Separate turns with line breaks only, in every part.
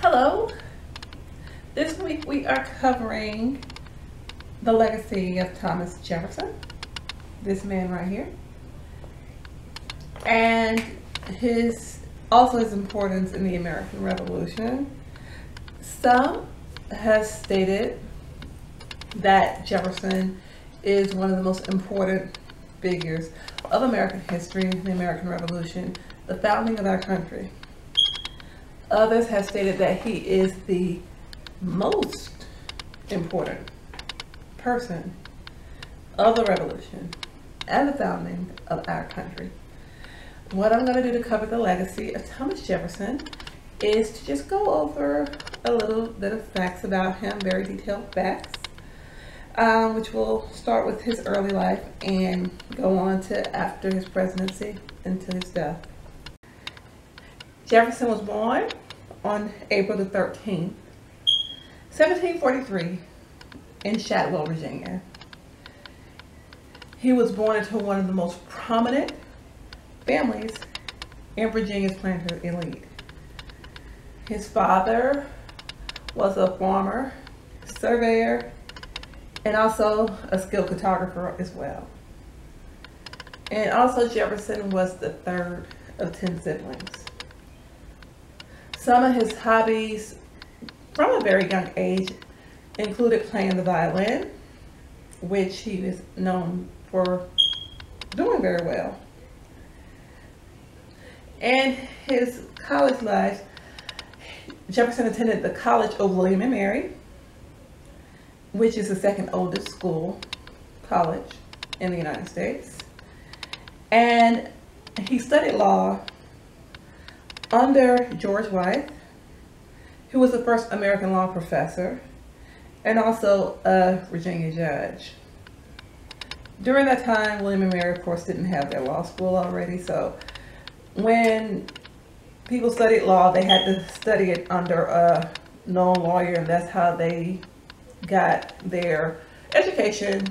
Hello, this week we are covering the legacy of Thomas Jefferson, this man right here, and his importance in the American Revolution. Some have stated that Jefferson is one of the most important figures of American history, the American Revolution, the founding of our country. Others have stated that he is the most important person of the Revolution and the founding of our country. What I'm going to do to cover the legacy of Thomas Jefferson is to just go over a little bit of facts about him, very detailed facts, which will start with his early life and go on to after his presidency until his death. Jefferson was born on April the 13th, 1743 in Shadwell, Virginia. He was born into one of the most prominent families in Virginia's planter elite. His father was a farmer, surveyor, and also a skilled cartographer as well. And also Jefferson was the third of 10 siblings. Some of his hobbies from a very young age included playing the violin, which he was known for doing very well. And his college life, Jefferson attended the College of William and Mary, which is the second oldest college in the United States. And he studied law under George Wythe, who was the first American law professor and also a Virginia judge. During that time, William and Mary, of course, didn't have their law school already, so when people studied law, they had to study it under a known lawyer, and that's how they got their education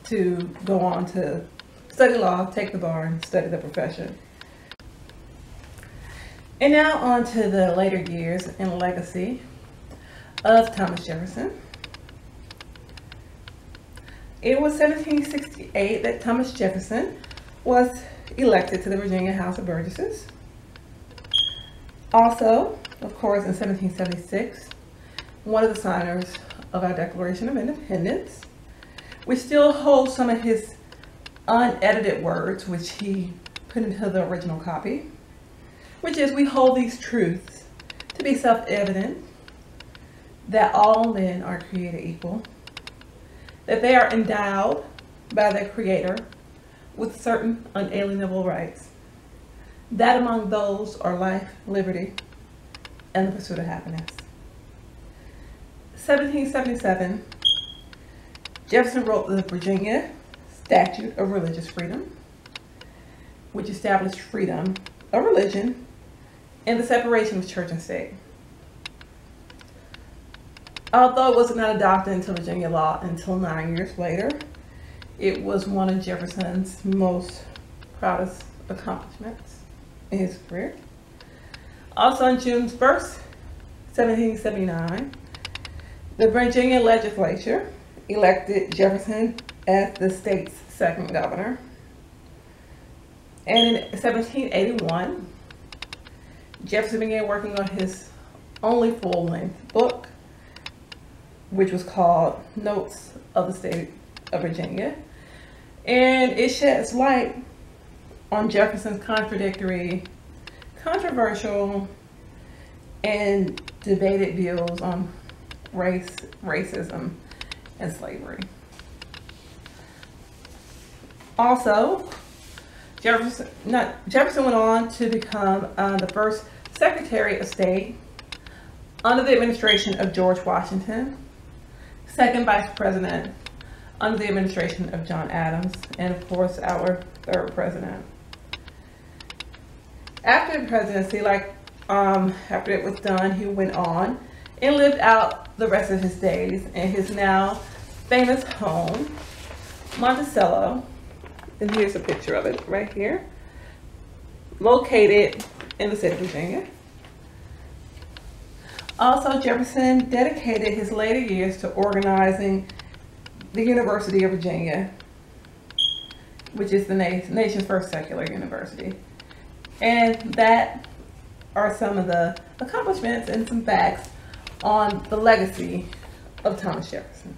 to go on to study law, take the bar, and study the profession. And now on to the later years and legacy of Thomas Jefferson. It was 1768 that Thomas Jefferson was elected to the Virginia House of Burgesses. Also, of course, in 1776, one of the signers of our Declaration of Independence, which still holds some of his unedited words, which he put into the original copy, which is, we hold these truths to be self-evident, that all men are created equal, that they are endowed by their Creator with certain unalienable rights, that among those are life, liberty, and the pursuit of happiness. 1777, Jefferson wrote the Virginia Statute of Religious Freedom, which established freedom of religion and the separation of church and state. Although it was not adopted into Virginia law until 9 years later, it was one of Jefferson's most proudest accomplishments in his career. Also on June 1st, 1779, the Virginia legislature elected Jefferson as the state's second governor. And in 1781, Jefferson began working on his only full-length book, which was called Notes of the State of Virginia. And it sheds light on Jefferson's contradictory, controversial, and debated views on race, racism, and slavery. Also, Jefferson went on to become the first Secretary of State under the administration of George Washington, second Vice President under the administration of John Adams, and of course our third president. After the presidency, after it was done, he went on and lived out the rest of his days in his now famous home, Monticello, and here's a picture of it right here, located in the state of Virginia. Also, Jefferson dedicated his later years to organizing the University of Virginia, which is the nation's first secular university. And that are some of the accomplishments and some facts on the legacy of Thomas Jefferson.